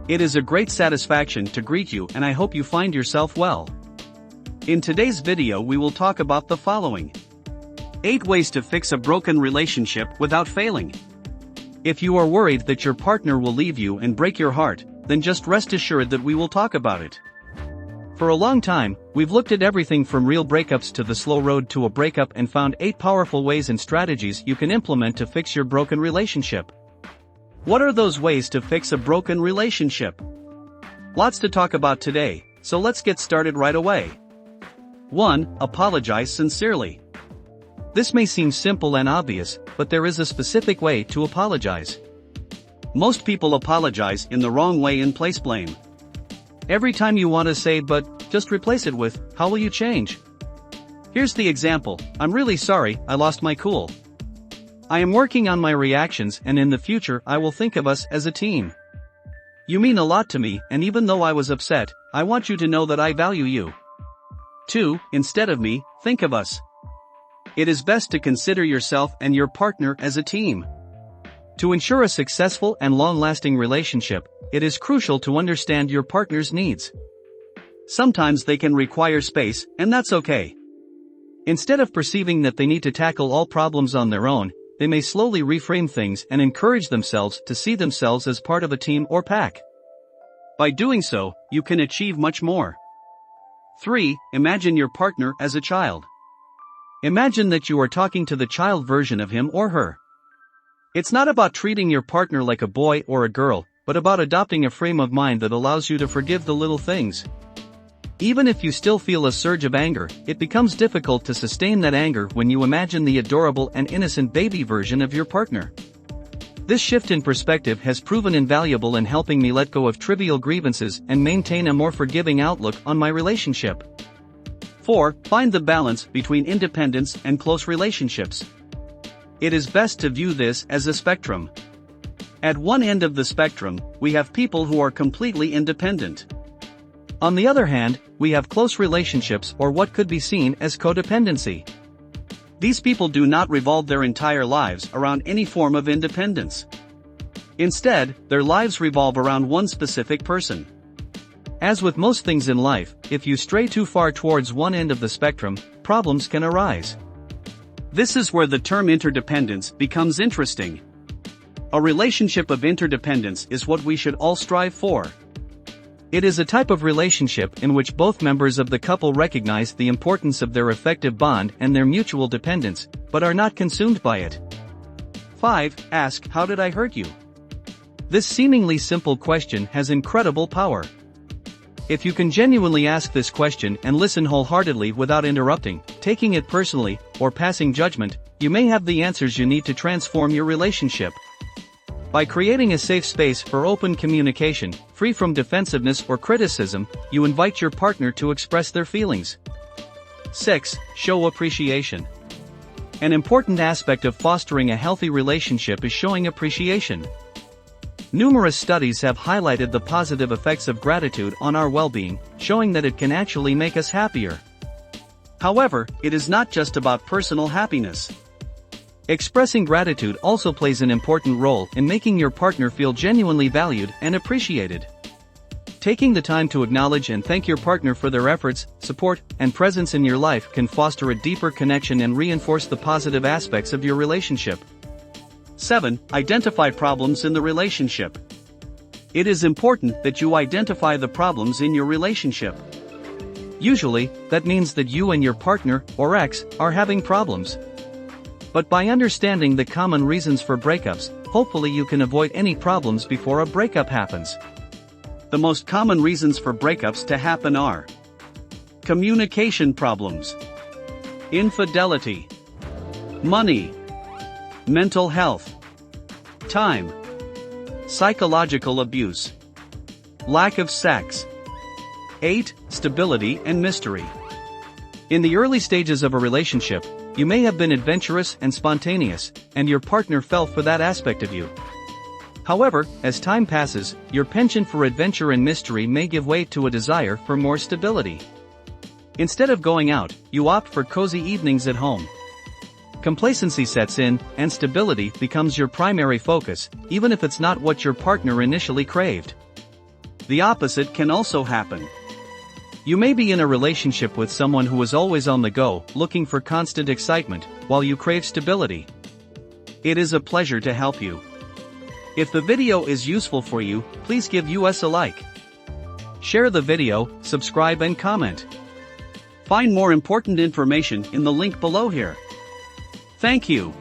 It is a great satisfaction to greet you, and I hope you find yourself well. In today's video we will talk about the following: 8 ways to fix a broken relationship without failing. If you are worried that your partner will leave you and break your heart, then just rest assured that we will talk about it. For a long time, we've looked at everything from real breakups to the slow road to a breakup and found 8 powerful ways and strategies you can implement to fix your broken relationship. What are those ways to fix a broken relationship? Lots to talk about today, so let's get started right away. 1. Apologize sincerely. This may seem simple and obvious, but there is a specific way to apologize. Most people apologize in the wrong way and place blame. Every time you want to say "but," just replace it with "how will you change?" Here's the example: "I'm really sorry, I lost my cool. I am working on my reactions, and in the future I will think of us as a team. You mean a lot to me, and even though I was upset, I want you to know that I value you." 2. Instead of "me, think of us." It is best to consider yourself and your partner as a team. To ensure a successful and long-lasting relationship, it is crucial to understand your partner's needs. Sometimes they can require space, and that's okay. Instead of perceiving that they need to tackle all problems on their own, they may slowly reframe things and encourage themselves to see themselves as part of a team or pack. By doing so, you can achieve much more. 3. Imagine your partner as a child. Imagine that you are talking to the child version of him or her. It's not about treating your partner like a boy or a girl, but about adopting a frame of mind that allows you to forgive the little things. Even if you still feel a surge of anger, it becomes difficult to sustain that anger when you imagine the adorable and innocent baby version of your partner. This shift in perspective has proven invaluable in helping me let go of trivial grievances and maintain a more forgiving outlook on my relationship. 4. Find the balance between independence and close relationships. It is best to view this as a spectrum. At one end of the spectrum, we have people who are completely independent. On the other hand, we have close relationships, or what could be seen as codependency. These people do not revolve their entire lives around any form of independence. Instead, their lives revolve around one specific person. As with most things in life, if you stray too far towards one end of the spectrum, problems can arise. This is where the term interdependence becomes interesting. A relationship of interdependence is what we should all strive for. It is a type of relationship in which both members of the couple recognize the importance of their effective bond and their mutual dependence, but are not consumed by it. 5. Ask, "How did I hurt you?" This seemingly simple question has incredible power. If you can genuinely ask this question and listen wholeheartedly without interrupting, taking it personally, or passing judgment, you may have the answers you need to transform your relationship. By creating a safe space for open communication, free from defensiveness or criticism, you invite your partner to express their feelings. 6. Show appreciation. An important aspect of fostering a healthy relationship is showing appreciation. Numerous studies have highlighted the positive effects of gratitude on our well-being, showing that it can actually make us happier. However, it is not just about personal happiness. Expressing gratitude also plays an important role in making your partner feel genuinely valued and appreciated. Taking the time to acknowledge and thank your partner for their efforts, support, and presence in your life can foster a deeper connection and reinforce the positive aspects of your relationship. 7. Identify problems in the relationship. It is important that you identify the problems in your relationship. Usually, that means that you and your partner, or ex, are having problems. But by understanding the common reasons for breakups, hopefully you can avoid any problems before a breakup happens. The most common reasons for breakups to happen are: communication problems, infidelity, money, mental health, time, psychological abuse, lack of sex. 8. Stability and mystery. In the early stages of a relationship, you may have been adventurous and spontaneous, and your partner fell for that aspect of you. However, as time passes, your penchant for adventure and mystery may give way to a desire for more stability. Instead of going out, you opt for cozy evenings at home. Complacency sets in, and stability becomes your primary focus, even if it's not what your partner initially craved. The opposite can also happen. You may be in a relationship with someone who is always on the go, looking for constant excitement, while you crave stability. It is a pleasure to help you. If the video is useful for you, please give us a like. Share the video, subscribe and comment. Find more important information in the link below here. Thank you.